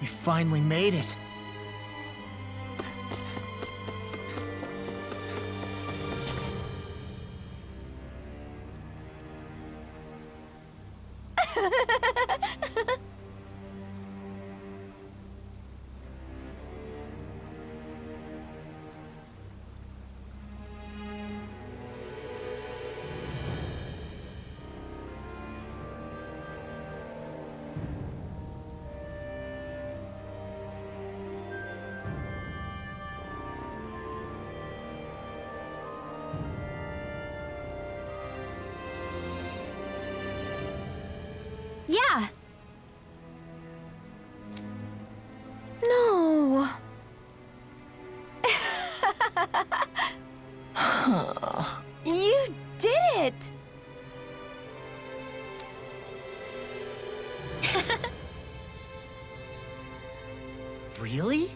We finally made it. Yeah. No. You did it! Really?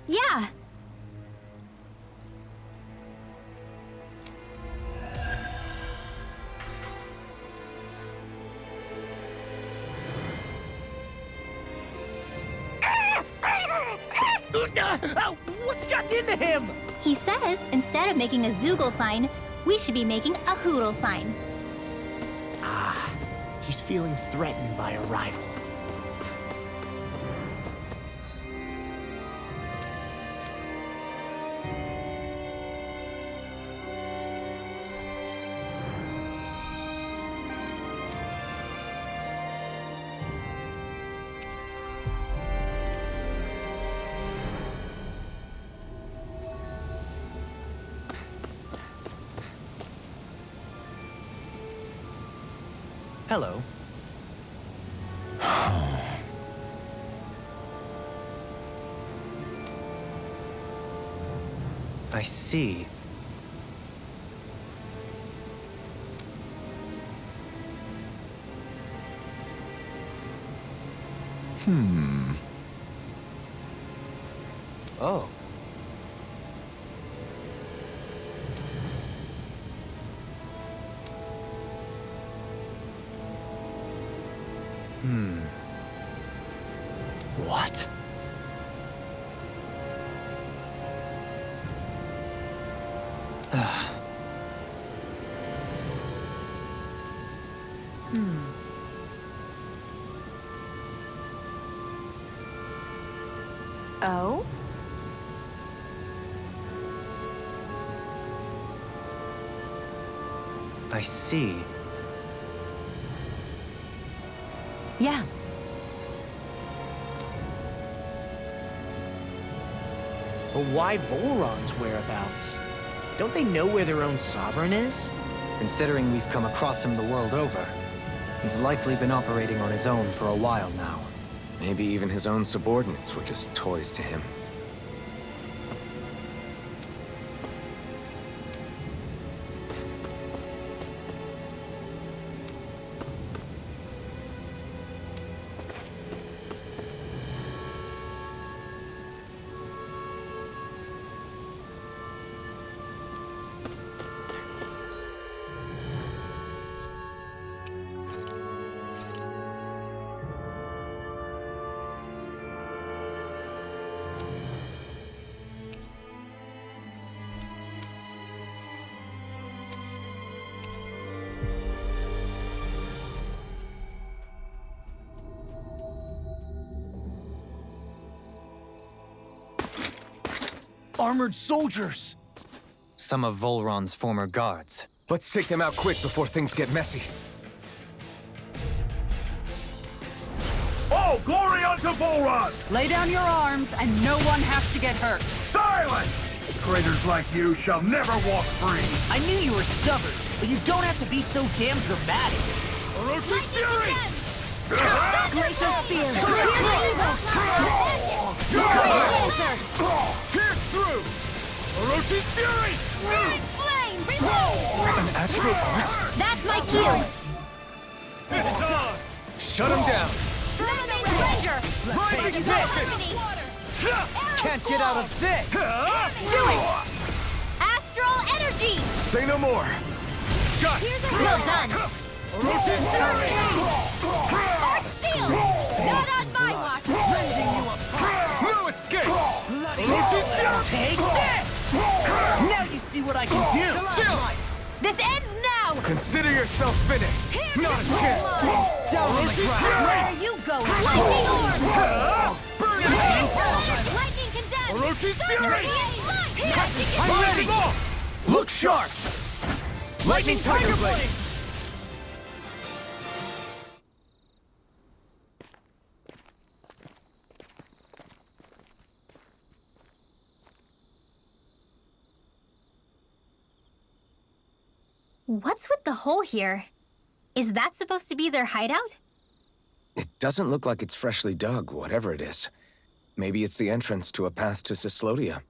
Yeah. What's gotten into him? He says instead of making a Zoogle sign, we should be making a Hoodle sign. Ah, he's feeling threatened by a rival. Hello. I see. Oh. What? Oh? I see. Yeah. But why Volron's whereabouts? Don't they know where their own sovereign is? Considering we've come across him the world over, he's likely been operating on his own for a while now. Maybe even his own subordinates were just toys to him. Armored soldiers! Some of Volron's former guards. Let's take them out quick before things get messy. Oh, glory unto Volron! Lay down your arms, and no one has to get hurt. Silence! Traitors like you shall never walk free! I knew you were stubborn, but you don't have to be so damn dramatic. Orochi's Fury! Glacial Spear! Pierce through! Orochi's Fury! Spirit Flame! Reload! An astral art? That's my cue! It's on! Shut him down! Lemonade Ranger! Rising Fist! Can't get out of this! Do it! Astral Energy! Say no more! Got it! Well done! Orochi's Fury! Arch Shield! Take this! Now you see what I can do! This ends now! Consider yourself finished! Not a chance! Down on the ground! Where are you going? Lightning orb! Lightning condemned! Orochi's fury! I'm ready! Look sharp! Lightning Tiger Blade! What's with the hole here? Is that supposed to be their hideout? It doesn't look like it's freshly dug, whatever it is. Maybe it's the entrance to a path to Cyslodia.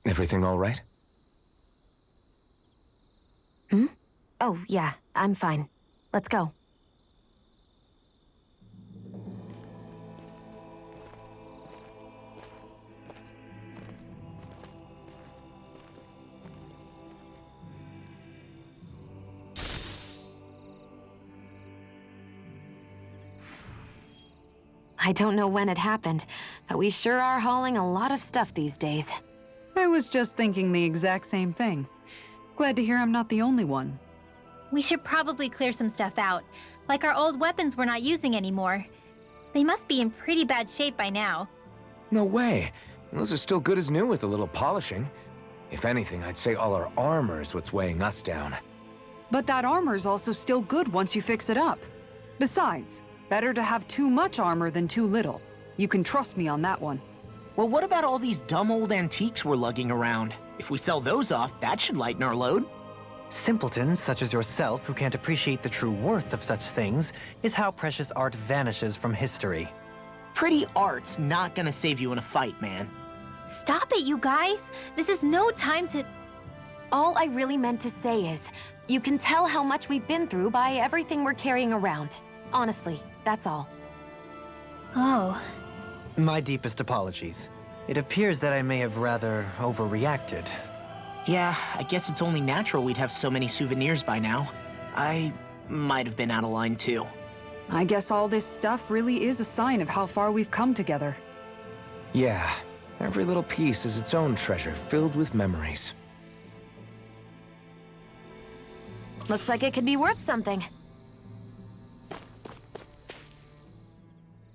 Everything all right? Oh, yeah, I'm fine. Let's go. I don't know when it happened, but we sure are hauling a lot of stuff these days. I was just thinking the exact same thing. Glad to hear I'm not the only one. We should probably clear some stuff out, like our old weapons we're not using anymore. They must be in pretty bad shape by now. No way. Those are still good as new with a little polishing. If anything, I'd say all our armor is what's weighing us down. But that armor's also still good once you fix it up. Besides, better to have too much armor than too little. You can trust me on that one. Well, what about all these dumb old antiques we're lugging around? If we sell those off, that should lighten our load. Simpletons such as yourself who can't appreciate the true worth of such things is how precious art vanishes from history. Pretty art's not gonna save you in a fight, man. Stop it, you guys! This is no time to... All I really meant to say is, you can tell how much we've been through by everything we're carrying around. Honestly, that's all. Oh. My deepest apologies. It appears that I may have rather overreacted. Yeah, I guess it's only natural we'd have so many souvenirs by now. I might have been out of line too. I guess all this stuff really is a sign of how far we've come together. Yeah, every little piece is its own treasure filled with memories. Looks like it could be worth something.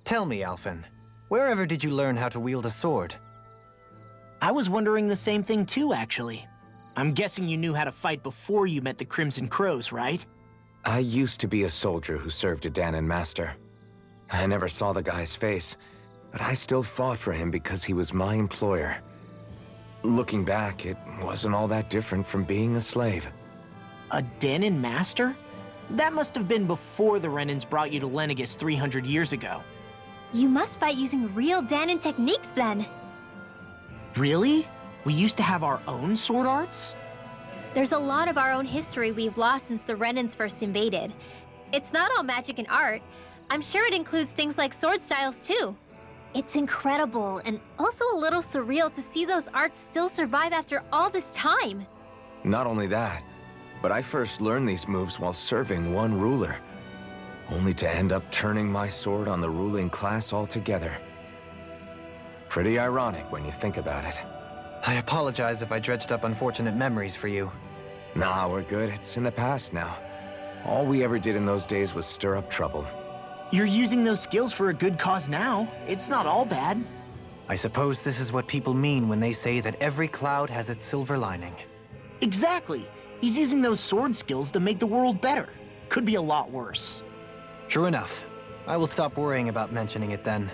Tell me, Alphen, wherever did you learn how to wield a sword? I was wondering the same thing too, actually. I'm guessing you knew how to fight before you met the Crimson Crows, right? I used to be a soldier who served a Danon master. I never saw the guy's face, but I still fought for him because he was my employer. Looking back, it wasn't all that different from being a slave. A Danon master? That must have been before the Renans brought you to Lenegis 300 years ago. You must fight using real Danon techniques then. Really? We used to have our own sword arts? There's a lot of our own history we've lost since the Renans first invaded. It's not all magic and art. I'm sure it includes things like sword styles too. It's incredible and also a little surreal to see those arts still survive after all this time. Not only that, but I first learned these moves while serving one ruler, only to end up turning my sword on the ruling class altogether. Pretty ironic when you think about it. I apologize if I dredged up unfortunate memories for you. Nah, we're good. It's in the past now. All we ever did in those days was stir up trouble. You're using those skills for a good cause now. It's not all bad. I suppose this is what people mean when they say that every cloud has its silver lining. Exactly. He's using those sword skills to make the world better. Could be a lot worse. True enough. I will stop worrying about mentioning it then.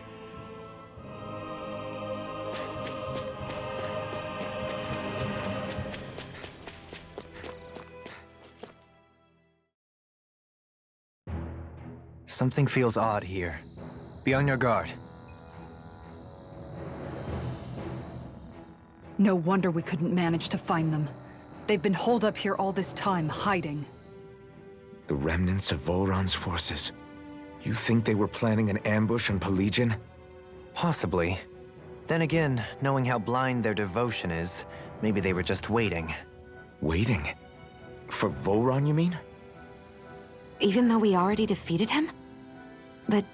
Something feels odd here. Be on your guard. No wonder we couldn't manage to find them. They've been holed up here all this time, hiding. The remnants of Volron's forces. You think they were planning an ambush on Pelegion? Possibly. Then again, knowing how blind their devotion is, maybe they were just waiting. Waiting? For Volron, you mean? Even though we already defeated him? But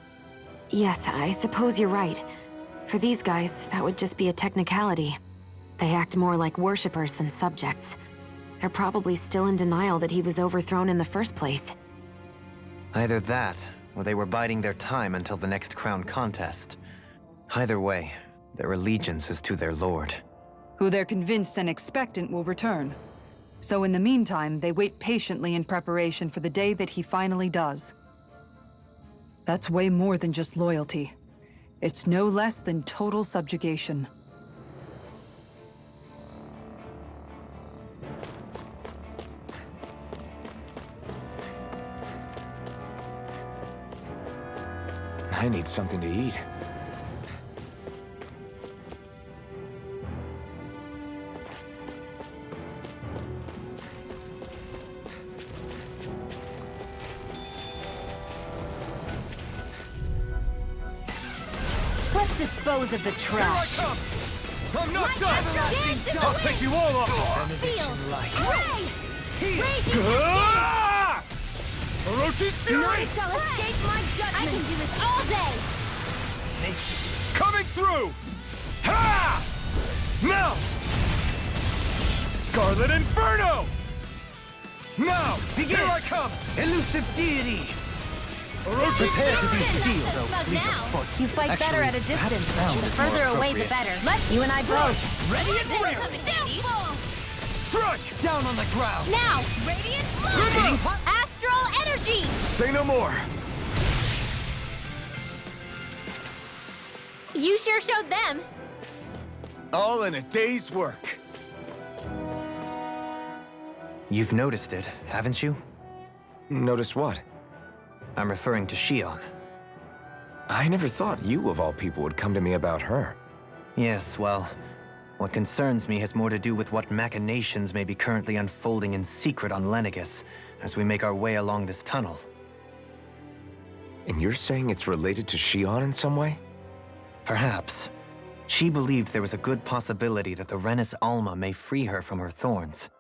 yes, I suppose you're right. For these guys, that would just be a technicality. They act more like worshippers than subjects. They're probably still in denial that he was overthrown in the first place. Either that, or they were biding their time until the next crown contest. Either way, their allegiance is to their lord. Who they're convinced and expectant will return. So in the meantime, they wait patiently in preparation for the day that he finally does. That's way more than just loyalty. It's no less than total subjugation. I need something to eat. Let's dispose of the trash. Here I come! I'm not done! I'll take you all off! Ah! Orochi's Fury! shall escape my judgment. I can do this all day. Coming through! Ha! Now! Scarlet Inferno! Now! Here I come! Elusive deity! Orochi's Prepare to be Fury! sealed, though, Smug fleet now. of foot. You fight better at a distance. The further away, the better. You and I both. Ready and ready! Downfall! Strike! Down on the ground! Now, Radiant Hitting Flash! Astral Energy! Say no more! You sure showed them. All in a day's work. You've noticed it, haven't you? Notice what? I'm referring to Shion. I never thought you, of all people, would come to me about her. Yes, well, what concerns me has more to do with what machinations may be currently unfolding in secret on Lenegis as we make our way along this tunnel. And you're saying it's related to Shion in some way? Perhaps. She believed there was a good possibility that the Renis Alma may free her from her thorns.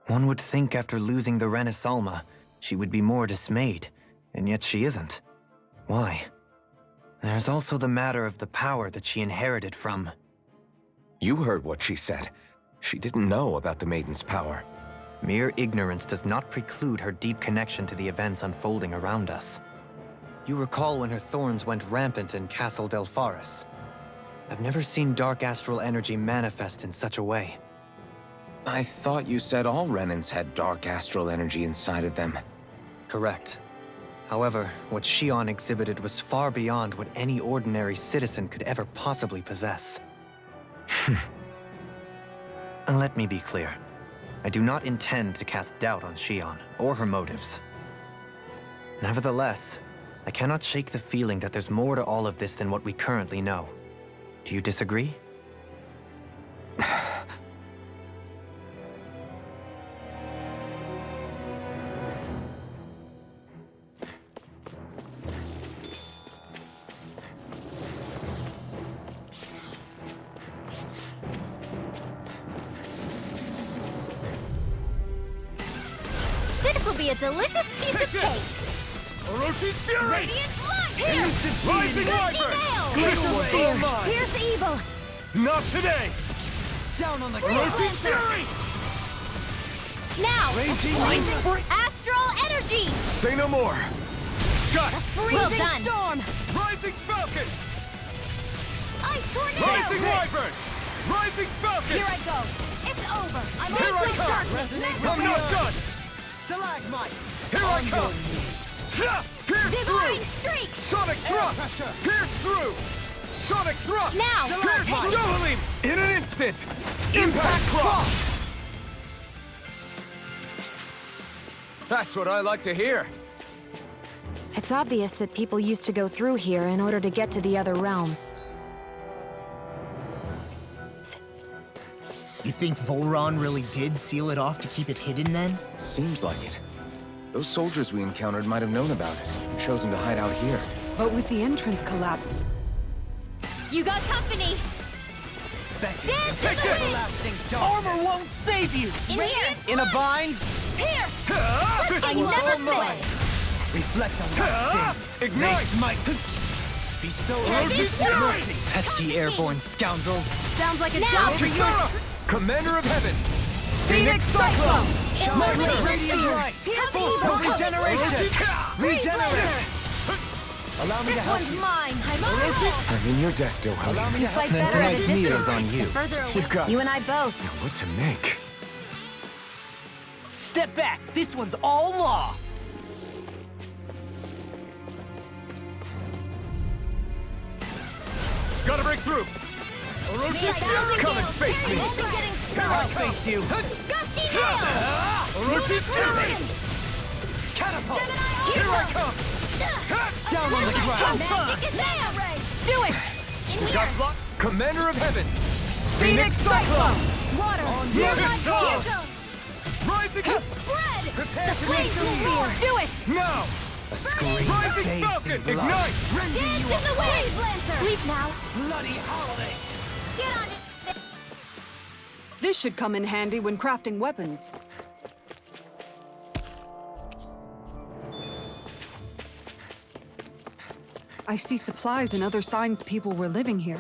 One would think after losing the Renis Alma, she would be more dismayed, and yet she isn't. Why? There's also the matter of the power that she inherited from... You heard what she said. She didn't know about the Maiden's power. Mere ignorance does not preclude her deep connection to the events unfolding around us. You recall when her thorns went rampant in Castle Delpharis. I've never seen dark astral energy manifest in such a way. I thought you said all Renans had dark astral energy inside of them. Correct. However, what Shion exhibited was far beyond what any ordinary citizen could ever possibly possess. And let me be clear. I do not intend to cast doubt on Shion, or her motives. Nevertheless, I cannot shake the feeling that there's more to all of this than what we currently know. Do you disagree? This'll be a delicious piece of cake. Orochi's Fury! Radiant Light! Here! Rising Wyvern! Nail! This one's all mine! Here's evil! Not today! Down on the ground! Orochi's Fury! Now! Raging Astral Energy! Say no more! Got it! Well done! Storm! Rising Falcon! Ice Tornado! Rising Wyvern! Rising Falcon! Here I go. It's over. I'm Here I come! I'm not done! Stalagmite! Here I come! Pierce Divine through! Streak! Sonic Thrust! Pierce through! Sonic Thrust! Now! Pierce Doubling! In an instant! Impact Cross! That's what I like to hear. It's obvious that people used to go through here in order to get to the other realms. You think Volron really did seal it off to keep it hidden then? Seems like it. Those soldiers we encountered might have known about it, and chosen to hide out here. But with the entrance collapse, You got company! Dance to the wind! Armor won't save you! In here! In a bind? Here! This I one's all never mine! fail! Reflect on my sins. Ignite! They smite. Bestow mercy. Pesky airborne scoundrels. Sounds like a job for you. Commander of Heavens! Phoenix Cyclone! My radiant light. For regeneration. Regenerate. Allow me to help you. Mine. I'm in your deck, Dohali. Allow me to help Fight you. better at a Tonight's meal distance. is on you. Further away. You got You it. and I both. Now what to make? Step back. This one's all law. Gotta break through! Come and face me! I'll face you. Gusty Hail! Catapult. Here I come! Down on the ground. Magic is there! Do it! Got block? Commander of Heavens! Phoenix Cyclone! Water! Here Here goes! Rising up! Spread! Prepare to Flames will roar! Do it! Now! A scream Rising bathed Falcon! in blood. Ignite! Dance in the waves, Lancer! Sleep now! Bloody holiday. Get on it! This should come in handy when crafting weapons. I see supplies and other signs people were living here.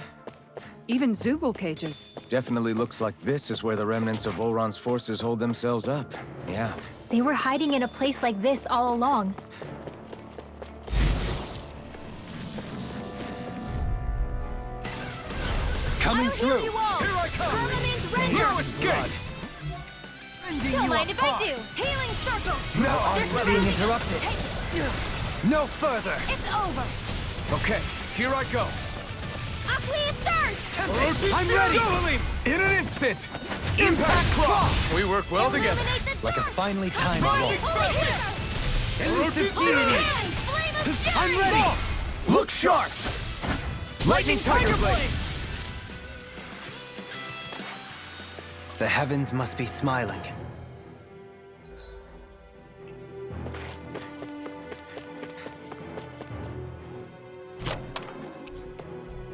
Even Zoogle cages. Definitely looks like this is where the remnants of Volron's forces hold themselves up. Yeah. They were hiding in a place like this all along. Coming through. Here I come! No escape! Don't mind if I do! Healing circle! No, I'm Being interrupted. No further. It's over! Okay, here I go. Aqueous Surge! I'm ready! In an instant! Impact Claw! We work well together. Illuminate the Like a dark! finely timed waltz. Elusive unity! Flame of fury! I'm ready! Look sharp! Lightning Tiger Blade! The heavens must be smiling.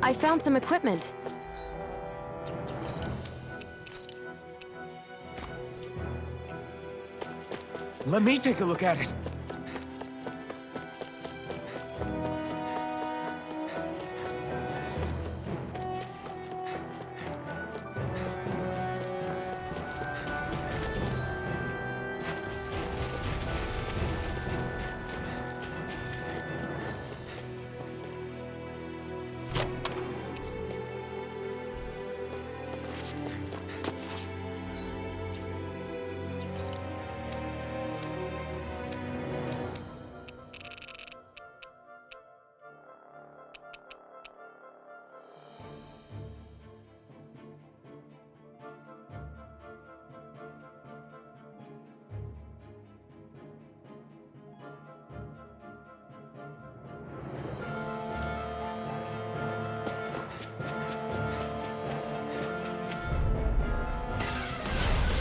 I found some equipment. Let me take a look at it.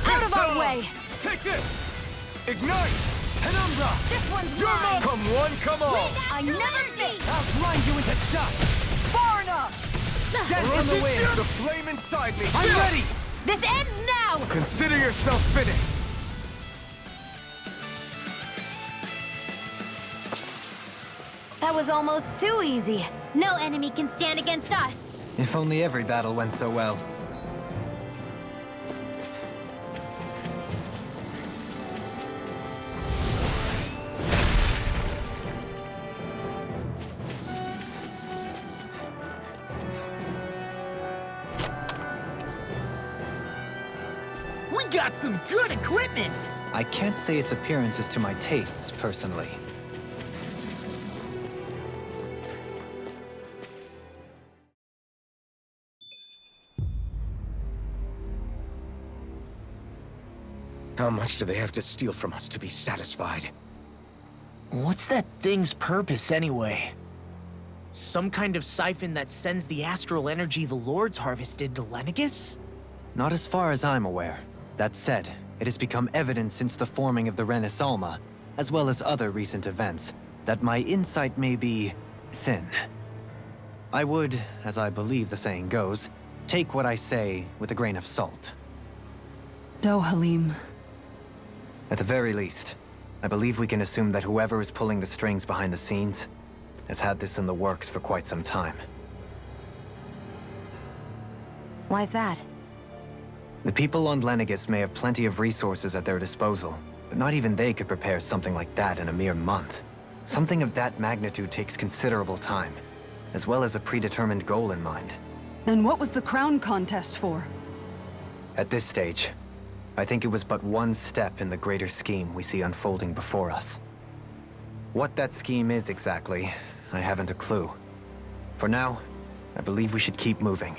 Out of our way! Take this! Ignite! Penumbra! This one's You're mine! Come one, come all! I never fail! I'll grind you into dust. Far enough. Dance on the wind. The flame inside me! I'm ready. This ends now! Consider yourself finished! That was almost too easy. No enemy can stand against us! If only every battle went so well. We got some good equipment! I can't say its appearance is to my tastes, personally. How much do they have to steal from us to be satisfied? What's that thing's purpose, anyway? Some kind of siphon that sends the astral energy the Lords harvested to Lenegis? Not as far as I'm aware. That said, it has become evident since the forming of the Renis Alma, as well as other recent events, that my insight may be thin. I would, as I believe the saying goes, take what I say with a grain of salt. No, Halim. At the very least, I believe we can assume that whoever is pulling the strings behind the scenes has had this in the works for quite some time. Why's that? The people on Lenegis may have plenty of resources at their disposal, but not even they could prepare something like that in a mere month. Something of that magnitude takes considerable time, as well as a predetermined goal in mind. Then what was the crown contest for? At this stage, I think it was but one step in the greater scheme we see unfolding before us. What that scheme is exactly, I haven't a clue. For now, I believe we should keep moving.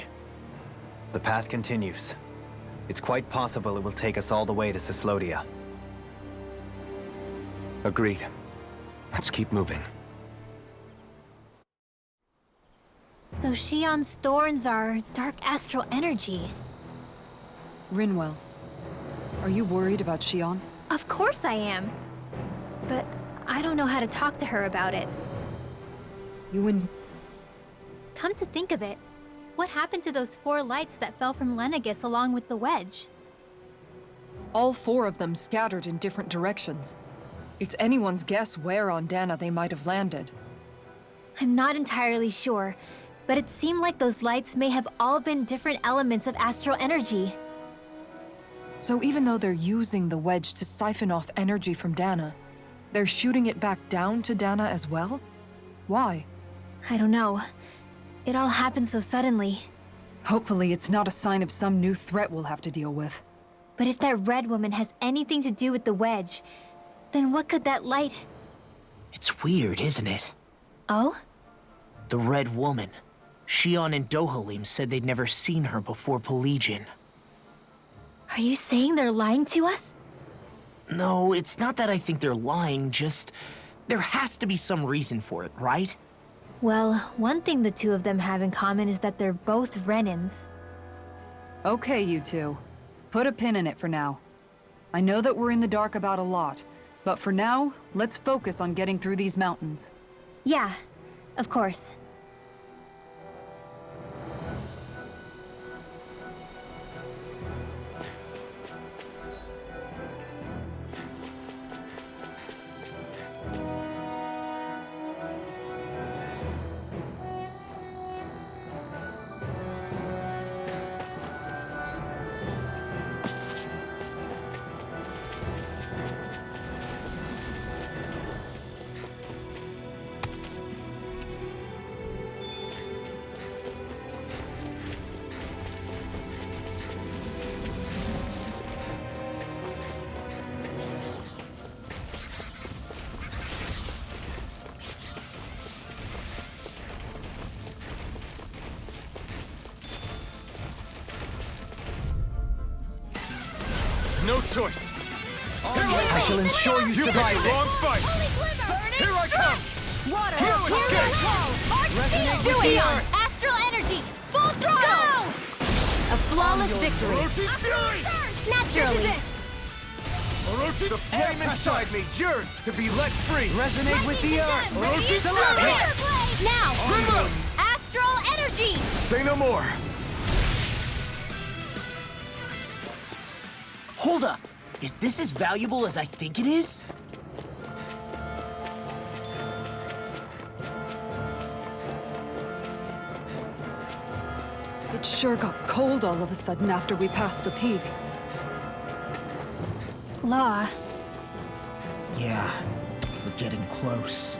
The path continues. It's quite possible it will take us all the way to Cyslodia. Agreed. Let's keep moving. So Shion's thorns are dark astral energy. Rinwell, are you worried about Shion? Of course I am. But I don't know how to talk to her about it. You and... Come to think of it, what happened to those 4 lights that fell from Lenegis along with the wedge? all 4 of them scattered in different directions. It's anyone's guess where on Dana they might have landed. I'm not entirely sure, but it seemed like those lights may have all been different elements of astral energy. So even though they're using the wedge to siphon off energy from Dana, they're shooting it back down to Dana as well? Why? I don't know. It all happened so suddenly. Hopefully it's not a sign of some new threat we'll have to deal with. But if that red woman has anything to do with the wedge, then what could that light... It's weird, isn't it? Oh? The Red Woman. Shion and Dohalim said they'd never seen her before Pelagian. Are you saying they're lying to us? No, it's not that I think they're lying, just... there has to be some reason for it, right? Well, one thing the two of them have in common is that they're both Renans. Okay, you two. Put a pin in it for now. I know that we're in the dark about a lot, but for now, let's focus on getting through these mountains. Yeah, of course. No choice. I shall ensure you survive picked the wrong fight. Here I come. Water! Here we go. Resonate with the earth! Astral energy! Full throttle! A flawless victory! Orochi's fury. Naturally! Orochi, the flame inside me yearns to be let free. Resonate with the earth! Orochi's fury. Now, remove! Astral energy! Say no more. Hold up! Is this as valuable as I think it is? It sure got cold all of a sudden after we passed the peak. Law. Yeah, we're getting close.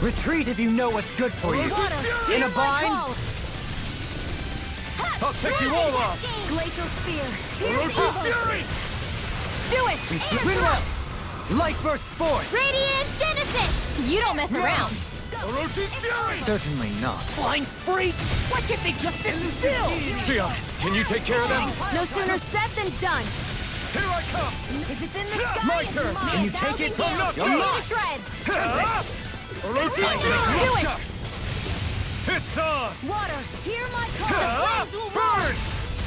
Retreat if you know what's good for you. In a bind? I'll take you all off. Glacial spear! Orochi's fury. Do it! Rinwell! Light burst forth! Radiant Genesis! You don't mess around! Orochi's fury. Certainly not. Flying freak! Why can't they just sit still? Sion, can you take care of them? No sooner said than done! Here I come! If it's in the sky, My it's turn. mine. Can you That'll take be it? fair. I'm not Tear done. me to shreds. Orochi, Do it. it's on! Water, hear my call. Flames will roar. Burn!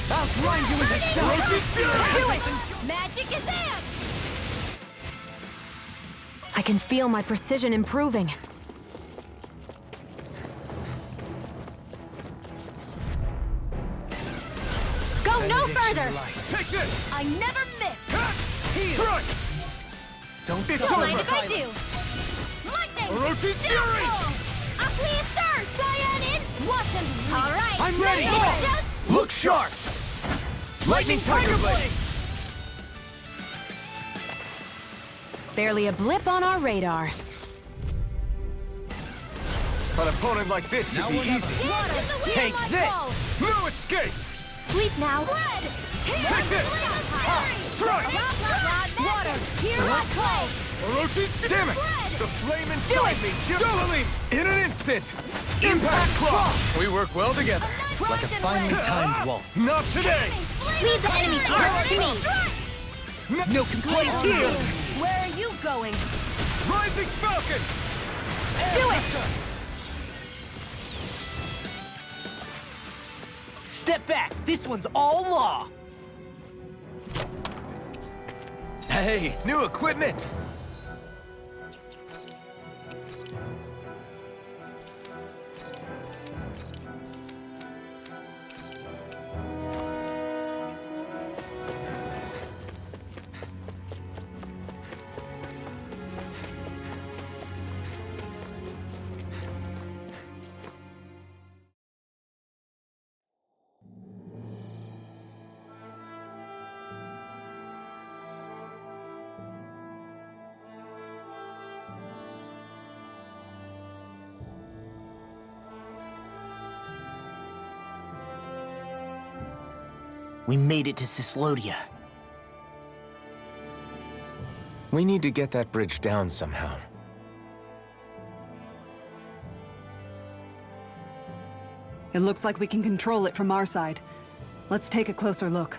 I'll grind you into dust! Orochi's fury! Do it. Magic is amped. I can feel my precision improving. Go no further. Take this! I never miss. Strike! Don't It's Don't over! mind if I do. Lightning. Orochi's fury! Uplift third. Cyan in. Watch him. All right. I'm ready. Just Look sharp! Lightning Tiger Blade! Barely a blip on our radar. An opponent like this should be easy. water. Take my this! call. No escape! Sleep now. Red. Take this! Strike! Water. Hear my call. Orochi's damn it! The flame inside me! Double leap! In an instant! Impact Claw! We work well together. Like a finely timed waltz. Not today! Leave the enemy's arms to me. No complaints here! Where are you going? Rising Falcon! Do it. Step back. This one's all law. Hey, new equipment! We made it to Cislodia. We need to get that bridge down somehow. It looks like we can control it from our side. Let's take a closer look.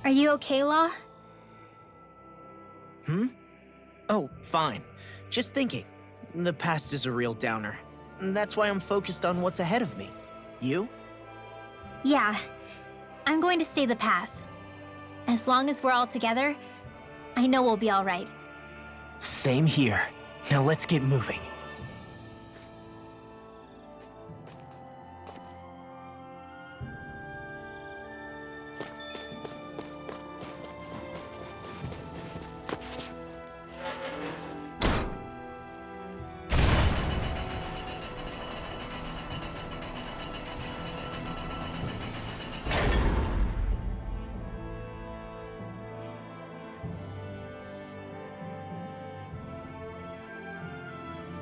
Are you okay, Law? Oh, fine. Just thinking. The past is a real downer. That's why I'm focused on what's ahead of me. You? Yeah. I'm going to stay the path. As long as we're all together, I know we'll be all right. Same here. Now let's get moving.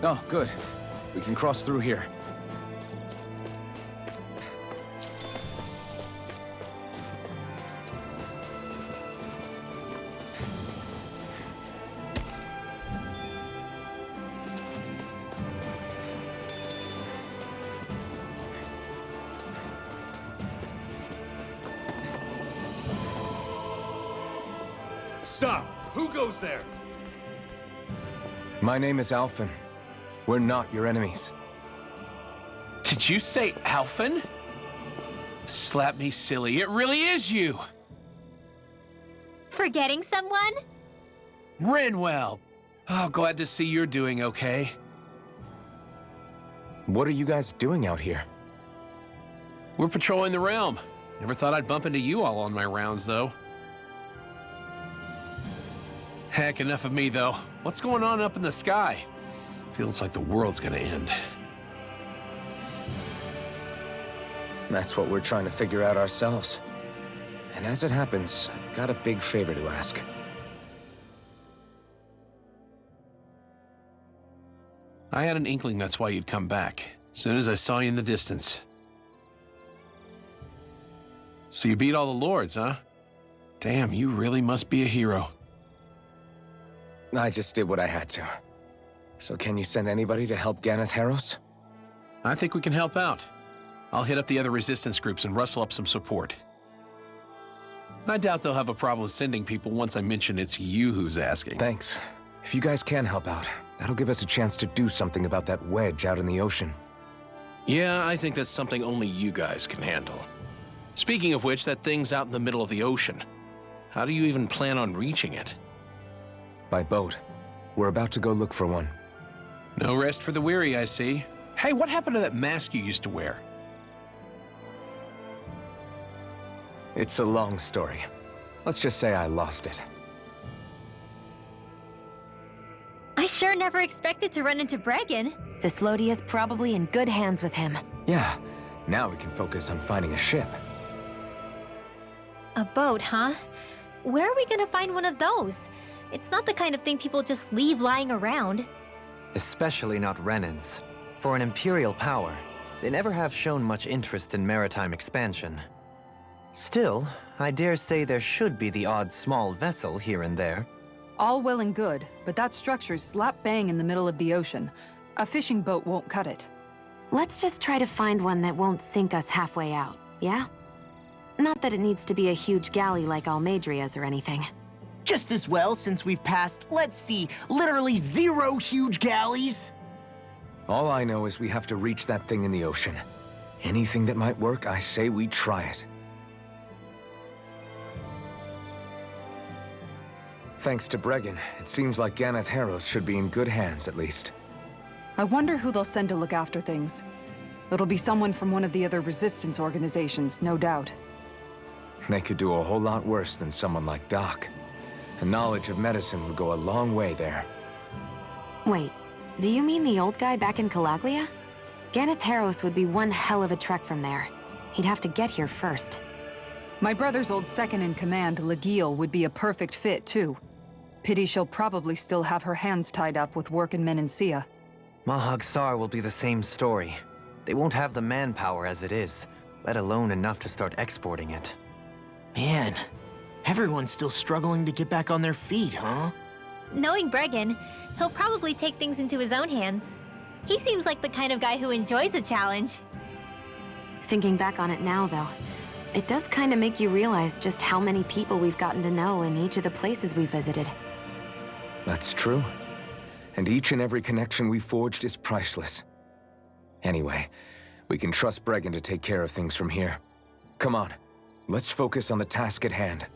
Oh, good. We can cross through here. Stop! Who goes there? My name is Alphen. We're not your enemies. Did you say Alphen? Slap me silly, it really is you! Forgetting someone? Rinwell! Oh, glad to see you're doing okay. What are you guys doing out here? We're patrolling the realm. Never thought I'd bump into you all on my rounds, though. Heck, enough of me, though. What's going on up in the sky? Feels like the world's gonna end. That's what we're trying to figure out ourselves. And as it happens, I've got a big favor to ask. I had an inkling that's why you'd come back, as soon as I saw you in the distance. So you beat all the lords, huh? Damn, you really must be a hero. I just did what I had to. So can you send anybody to help Ganeth Harros? I think we can help out. I'll hit up the other resistance groups and rustle up some support. I doubt they'll have a problem sending people once I mention it's you who's asking. Thanks. If you guys can help out, that'll give us a chance to do something about that wedge out in the ocean. Yeah, I think that's something only you guys can handle. Speaking of which, that thing's out in the middle of the ocean. How do you even plan on reaching it? By boat. We're about to go look for one. No rest for the weary, I see. Hey, what happened to that mask you used to wear? It's a long story. Let's just say I lost it. I sure never expected to run into Bregan. Cyslodia's probably in good hands with him. Yeah, now we can focus on finding a ship. A boat, huh? Where are we gonna find one of those? It's not the kind of thing people just leave lying around. Especially not Renans. For an Imperial power, they never have shown much interest in maritime expansion. Still, I dare say there should be the odd small vessel here and there. All well and good, but that structure's slap bang in the middle of the ocean. A fishing boat won't cut it. Let's just try to find one that won't sink us halfway out, yeah? Not that it needs to be a huge galley like Almadria's or anything. Just as well, since we've passed, let's see, literally 0 huge galleys. All I know is we have to reach that thing in the ocean. Anything that might work, I say we try it. Thanks to Bregan, it seems like Ganeth Harros should be in good hands, at least. I wonder who they'll send to look after things. It'll be someone from one of the other resistance organizations, no doubt. They could do a whole lot worse than someone like Doc. A knowledge of medicine would go a long way there. Wait, do you mean the old guy back in Calaglia? Ganeth Harros would be one hell of a trek from there. He'd have to get here first. My brother's old second-in-command, Legil, would be a perfect fit, too. Pity she'll probably still have her hands tied up with work in Menancia. Mahag Sar will be the same story. They won't have the manpower as it is, let alone enough to start exporting it. Man, everyone's still struggling to get back on their feet, huh? Knowing Bregan, he'll probably take things into his own hands. He seems like the kind of guy who enjoys a challenge. Thinking back on it now, though, it does kind of make you realize just how many people we've gotten to know in each of the places we visited. That's true. And each and every connection we forged is priceless. Anyway, we can trust Bregan to take care of things from here. Come on, let's focus on the task at hand.